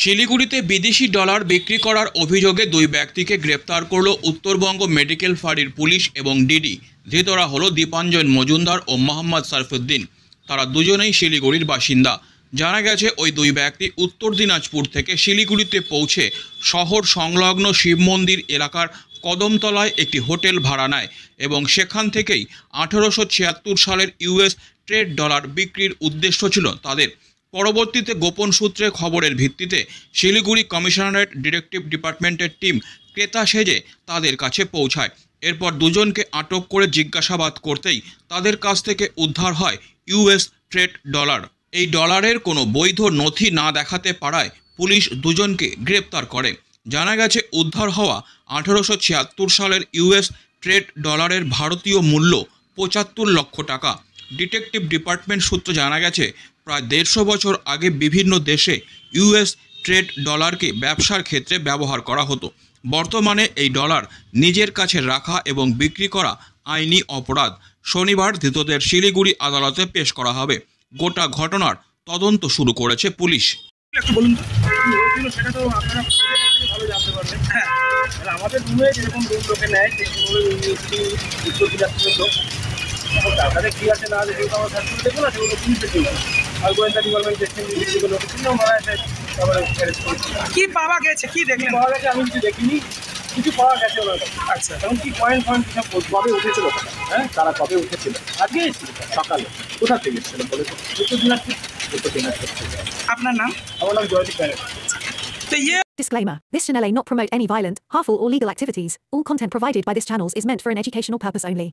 শিলিগুড়িতে বিদেশি ডলার বিক্রি করার অভিযোগে দুই ব্যক্তিকে গ্রেপ্তার করল উত্তরবঙ্গ মেডিকেল ফাঁড়ির পুলিশ এবং ডিডি। ধৃতরা হলো দীপাঞ্জন মজুমদার ও মোহাম্মদ সারফুদ্দিন। তারা দুজনেই শিলিগুড়ির বাসিন্দা। জানা গেছে ওই দুই ব্যক্তি উত্তর দিনাজপুর থেকে শিলিগুড়িতে পৌঁছে শহর সংলগ্ন শিব মন্দির এলাকার কদমতলায় একটি হোটেল ভাড়া নেয় এবং সেখান থেকেই 1876 সালের ইউএস ট্রেড ডলার বিক্রির উদ্দেশ্য ছিল তাদের। পরবর্তীতে গোপন সূত্রে খবরের ভিত্তিতে শিলিগুড়ি কমিশনারেট ডিটেকটিভ ডিপার্টমেন্টের টিম ক্রেতা সেজে তাদের কাছে পৌঁছায়। এরপর দুজনকে আটক করে জিজ্ঞাসাবাদ করতেই তাদের কাছ থেকে উদ্ধার হয় ইউএস ট্রেড ডলার। এই ডলারের কোনো বৈধ নথি না দেখাতে পারায় পুলিশ দুজনকে গ্রেপ্তার করে। জানা গেছে উদ্ধার হওয়া 1876 সালের ইউএস ট্রেড ডলারের ভারতীয় মূল্য 75 লক্ষ টাকা। ডিটেকটিভ ডিপার্টমেন্ট সূত্রে জানা গেছে প্রায় 150 বছর আগে বিভিন্ন দেশে ইউএস ট্রেড ডলারকে ব্যবসার ক্ষেত্রে ব্যবহার করা হতো। বর্তমানে এই ডলার নিজের কাছে রাখা এবং বিক্রি করা আইনি অপরাধ। শনিবার ধৃতদের শিলিগুড়ি আদালতে পেশ করা হবে। গোটা ঘটনার তদন্ত শুরু করেছে পুলিশ। একটু বলুন তো কি হয়েছিল সেটা তো আপনারা ভালো জানতে পারবেন। হ্যাঁ, আমাদের রুমে যেরকম রুম লোকে নেয় সেরকম উত্তর দিনাজপুরের লোক এখন তাদের কী আছে না আছে সেগুলো আমার সার্কুল দেখবো না, সেগুলো পুলিশে দিই আর গোয়েন্দা ডিপার্টমেন্ট দেখছেন যেগুলো কিন্তু মারা আছে তারপরে কী পাওয়া গেছে, কী দেখলেন? পাওয়া গেছে আমি কিছু দেখিনি, কিছু পাওয়া গেছে ওনার কাছে। আচ্ছা, এখন কি পয়েন্ট সব কবে উঠেছিল? হ্যাঁ, তারা কবে উঠেছিল? আজকে এসেছিল সকালে। কোথা থেকে এসেছিল বলে? উত্তর দিনাজপুর। উত্তর দিনাজপুর। আপনার নাম? আমার নাম Joydeep Banerjee. Disclaimer. This channel may not promote any violent, harmful or legal activities. All content provided by this channel is meant for an educational purpose only.